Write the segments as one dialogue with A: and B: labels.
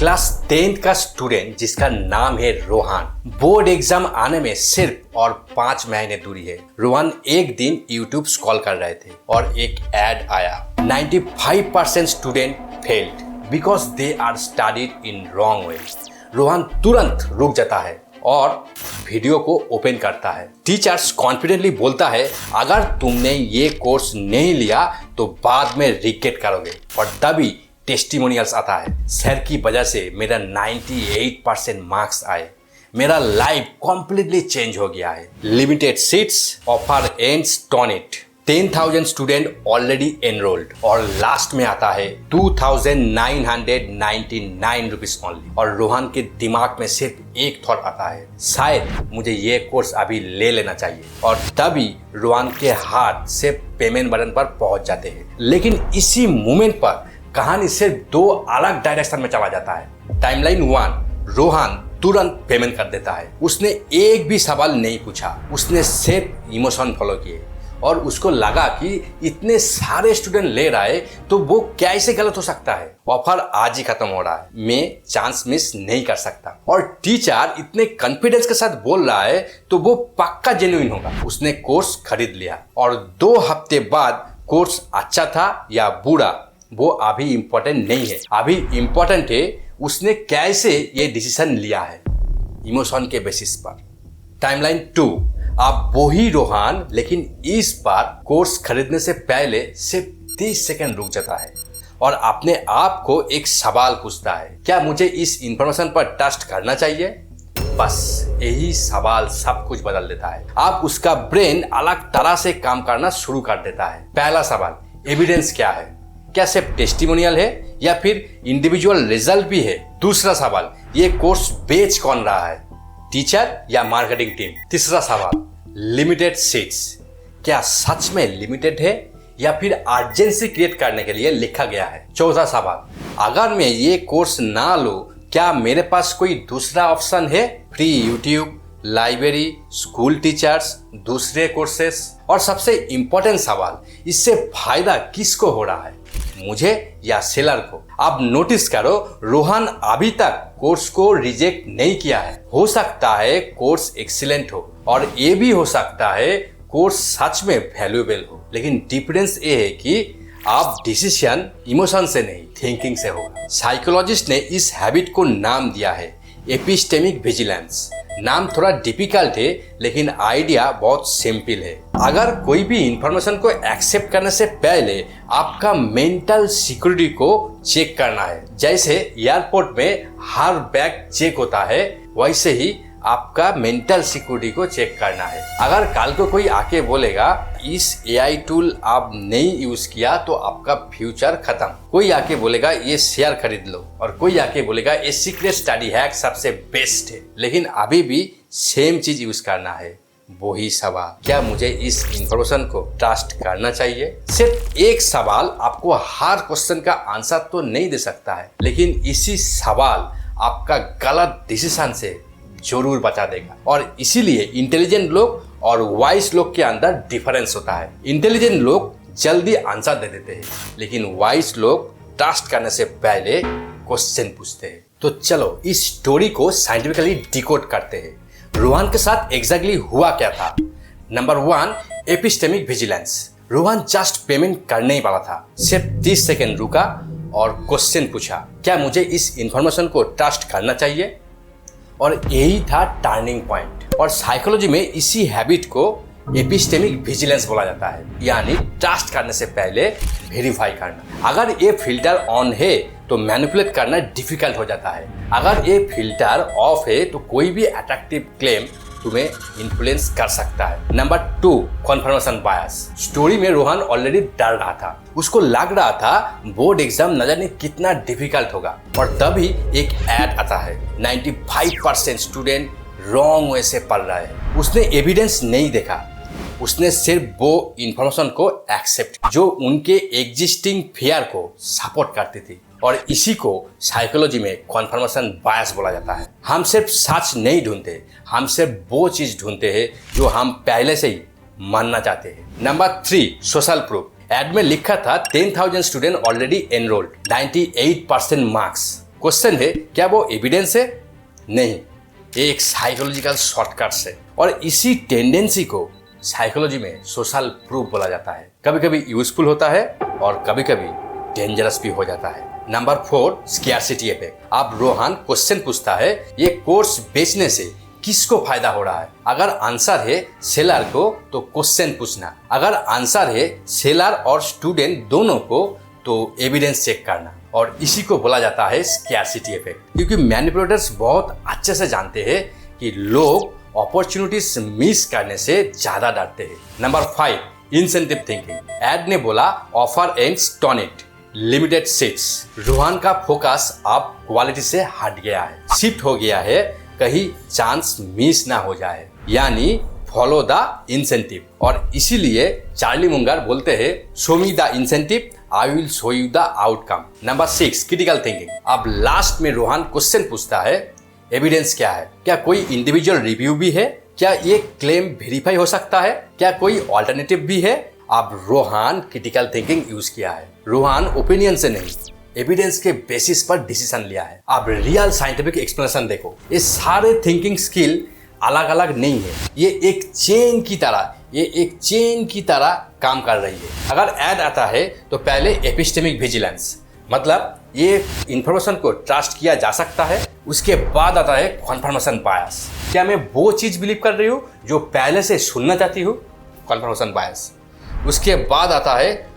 A: Class 10th का student जिसका नाम है रोहन, बोर्ड एग्जाम आने में सिर्फ और 5 महीने दूरी है। रोहन एक दिन यूट्यूब स्क्रॉल कर रहे थे और एक ऐड आया, 95% student failed because they are studied in wrong way. Rohan तुरंत रुक जाता है और वीडियो को ओपन करता है। टीचर्स कॉन्फिडेंटली बोलता है, अगर तुमने ये कोर्स नहीं लिया तो बाद में रिग्रेट करोगे। और तभी टेस्टिमोनियल्स आता है, सर की वजह से मेरा 98% मार्क्स आए, मेरा लाइफ कॉम्प्लीटली चेंज हो गया है। Limited seats, offer ends on it, 10,000 student already enrolled और लास्ट में आता है 2,999 रुपीज ओनली। और रोहन के दिमाग में सिर्फ एक थॉट आता है, शायद मुझे ये कोर्स अभी ले लेना चाहिए। और तभी रोहन के हाथ से पेमेंट बटन पर पहुंच जाते हैं। लेकिन इसी मोमेंट पर कहानी सिर्फ 2 अलग डायरेक्शन में चला जाता है। टाइमलाइन 1, रोहन तुरंत पेमेंट कर देता है। उसने एक भी सवाल नहीं पूछा, उसने सिर्फ इमोशन फॉलो किए और उसको लगा कि इतने सारे स्टूडेंट ले रहा है तो वो कैसे गलत हो सकता है। ऑफर आज ही खत्म हो रहा है, मैं चांस मिस नहीं कर सकता। और टीचर इतने कॉन्फिडेंस के साथ बोल रहा है तो वो पक्का जेन्युइन होगा। उसने कोर्स खरीद लिया और 2 हफ्ते बाद कोर्स अच्छा था या बुरा वो अभी इम्पोर्टेंट नहीं है। अभी इम्पोर्टेंट है उसने कैसे ये डिसीजन लिया है, इमोशन के बेसिस पर। टाइमलाइन 2, आप वही रोहन लेकिन इस बार कोर्स खरीदने से पहले सिर्फ 30 सेकंड रुक जाता है और अपने आप को एक सवाल पूछता है, क्या मुझे इस इंफॉर्मेशन पर ट्रस्ट करना चाहिए? बस यही सवाल सब कुछ बदल देता है। आप उसका ब्रेन अलग तरह से काम करना शुरू कर देता है। पहला सवाल, एविडेंस क्या है? क्या सिर्फ टेस्टिमोनियल है या फिर इंडिविजुअल रिजल्ट भी है? दूसरा सवाल, ये कोर्स बेच कौन रहा है, टीचर या मार्केटिंग टीम? तीसरा सवाल, लिमिटेड सीट्स, क्या सच में लिमिटेड है या फिर अर्जेंसी क्रिएट करने के लिए लिखा गया है? चौथा सवाल, अगर मैं ये कोर्स ना लूं क्या मेरे पास कोई दूसरा ऑप्शन है? Free YouTube, library, school teachers, दूसरे कोर्सेस? और सबसे इंपॉर्टेंट सवाल, इससे फायदा किसको हो रहा है, मुझे या सेलर को? अब नोटिस करो, रोहन अभी तक कोर्स को रिजेक्ट नहीं किया है। हो सकता है कोर्स एक्सीलेंट हो और ये भी हो सकता है कोर्स सच में वैल्यूएबल हो, लेकिन डिफरेंस ये है कि आप डिसीजन इमोशन से नहीं थिंकिंग से होगा। साइकोलॉजिस्ट ने इस हैबिट को नाम दिया है एपिस्टेमिक विजिलेंस। नाम थोड़ा डिफिकल्ट है लेकिन आइडिया बहुत सिंपल है। अगर कोई भी इंफॉर्मेशन को एक्सेप्ट करने से पहले आपका मेंटल सिक्योरिटी को चेक करना है। जैसे एयरपोर्ट में हर बैग चेक होता है, वैसे ही आपका मेंटल सिक्योरिटी को चेक करना है। अगर कल को कोई आके बोलेगा इस एआई टूल आप नहीं यूज किया तो आपका फ्यूचर खत्म, कोई आके बोलेगा ये शेयर खरीद लो, और कोई आके बोलेगा ये सीक्रेट स्टडी हैक सबसे बेस्ट है, लेकिन अभी भी सेम चीज यूज करना है। वही सवाल, क्या मुझे इस इंफॉर्मेशन को ट्रस्ट करना चाहिए? सिर्फ एक सवाल आपको हर क्वेश्चन का आंसर तो नहीं दे सकता है, लेकिन इसी सवाल आपका गलत डिसीजन से जरूर बचा देगा। और इसीलिए इंटेलिजेंट लोग और वाइज लोग के अंदर डिफरेंस होता है। इंटेलिजेंट लोग जल्दी आंसर दे देते हैं, लेकिन वाइज लोग ट्रस्ट करने से पहले क्वेश्चन पूछते हैं। तो चलो इस स्टोरी को साइंटिफिकली डिकोड करते हैं। रोहन के साथ एग्जैक्टली हुआ क्या था? Number 1, epistemic vigilance. Rohan just payment करने ही वाला था, सिर्फ 30 सेकेंड रुका और क्वेश्चन पूछा, क्या मुझे इस इंफॉर्मेशन को ट्रस्ट करना चाहिए? और यही था टर्निंग पॉइंट। और साइकोलॉजी में इसी हैबिट को एपिस्टेमिक विजिलेंस बोला जाता है, यानी ट्रस्ट करने से पहले वेरीफाई करना। अगर ये फिल्टर ऑन है तो मैनिपुलेट करना डिफिकल्ट हो जाता है। अगर ये फिल्टर ऑफ है तो कोई भी अट्रैक्टिव क्लेम तुम्हें इन्फ्लुएंस कर सकता है। नंबर 2, कन्फर्मेशन बायस। स्टोरी में रोहन ऑलरेडी डर रहा था, उसको लग रहा था बोर्ड एग्जाम न जाने कितना डिफिकल्ट होगा। और तभी एक ऐड आता है, 95% स्टूडेंट रॉन्ग वे से पढ़ रहा है। उसने एविडेंस नहीं देखा, उसने सिर्फ वो इंफॉर्मेशन को एक्सेप्ट जो उनके एग्जिस्टिंग फियर को सपोर्ट करती थी। और इसी को साइकोलॉजी में कन्फर्मेशन बायस बोला जाता है। हम सिर्फ सच नहीं ढूंढते, हम सिर्फ वो चीज ढूंढते हैं जो हम पहले से ही मानना चाहते हैं। Number 3, social proof. एड में लिखा था 10,000 student already enrolled, 98% marks. Question है, क्या वो एविडेंस है? नहीं, ये एक साइकोलॉजिकल शॉर्टकट है और इसी टेंडेंसी को साइकोलॉजी में सोशल प्रूफ बोला जाता है। कभी कभी यूजफुल होता है और कभी कभी डेंजरस भी हो जाता है। Number 4, scarcity effect. अब रोहन क्वेश्चन पूछता है, ये कोर्स बेचने से किसको फायदा हो रहा है? अगर आंसर है सेलर को तो क्वेश्चन पूछना, अगर आंसर है सेलर और स्टूडेंट दोनों को तो एविडेंस चेक करना। और इसी को बोला जाता है स्कैरसिटी इफेक्ट, क्योंकि मैनिपुलेटर्स बहुत अच्छे से जानते हैं कि लोग अपॉर्चुनिटीज मिस करने से ज्यादा डरते हैं। Number 5, incentive thinking. एड ने बोला offer ends turn it, limited seats. Rohan का फोकस अब क्वालिटी से हट गया है, शिफ्ट हो गया है कहीं चांस मिस ना हो जाए, यानी फॉलो द इंसेंटिव। और इसीलिए चार्ली मुंगर बोलते हैं, show me the incentive, I will show you the outcome. Number 6, critical thinking. अब लास्ट में रोहन क्वेश्चन पूछता है, एविडेंस क्या है? क्या कोई इंडिविजुअल रिव्यू भी है? क्या ये क्लेम वेरीफाई हो सकता है? क्या कोई ऑल्टरनेटिव भी है? अब रोहन क्रिटिकल थिंकिंग यूज किया है। रोहन ओपिनियन से नहीं, एविडेंस के बेसिस पर डिसीजन लिया है। अब रियल साइंटिफिक एक्सप्लेनेशन देखो, ये सारे थिंकिंग स्किल अलग अलग नहीं है, ये एक चेन की तरह काम कर रही है। अगर ऐड आता है तो पहले एपिस्टेमिक विजिलेंस, मतलब ये इंफॉर्मेशन को ट्रस्ट किया जा सकता है। उसके बाद आता है कन्फर्मेशन बायस, क्या मैं वो चीज बिलीव कर रही हूँ जो पहले से सुनना चाहती हूँ, कन्फर्मेशन बायस। उसके बाद आता है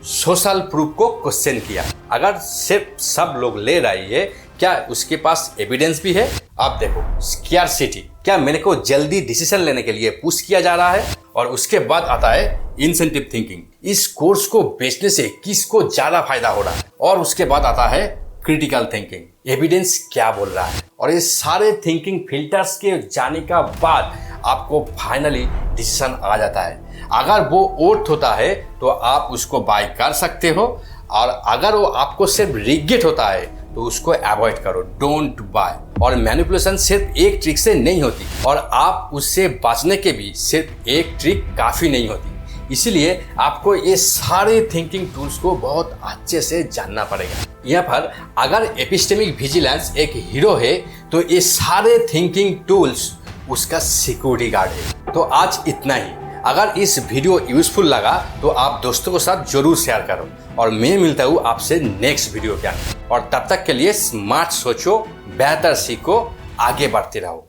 A: सोशल प्रूफ को क्वेश्चन किया, अगर सिर्फ सब लोग ले रही है क्या उसके पास एविडेंस भी है? अब देखो स्कैरसिटी, क्या मेरे को जल्दी डिसीजन लेने के लिए पुश किया जा रहा है? और उसके बाद आता है इंसेंटिव थिंकिंग, इस कोर्स को बेचने से किसको ज्यादा फायदा हो रहा है? और उसके बाद आता है क्रिटिकल थिंकिंग, एविडेंस क्या बोल रहा है? और ये सारे थिंकिंग फिल्टर्स के जाने का बाद आपको फाइनली डिसीजन आ जाता है। अगर वो ओर्थ होता है तो आप उसको बाय कर सकते हो, और अगर वो आपको सिर्फ रिग्रेट होता है तो उसको अवॉइड करो, डोंट बाय। और मैनिपुलेशन सिर्फ एक ट्रिक से नहीं होती, और आप उससे बचने के भी सिर्फ एक ट्रिक काफ़ी नहीं होती। इसीलिए आपको ये सारे थिंकिंग टूल्स को बहुत अच्छे से जानना पड़ेगा। यहाँ पर अगर एपिस्टेमिक विजिलेंस एक हीरो है तो ये सारे थिंकिंग टूल्स उसका सिक्योरिटी गार्ड है। तो आज इतना ही। अगर इस वीडियो यूजफुल लगा तो आप दोस्तों के साथ जरूर शेयर करो, और मैं मिलता हूँ आपसे नेक्स्ट वीडियो के अंदर। और तब तक के लिए स्मार्ट सोचो, बेहतर सीखो, आगे बढ़ते रहो।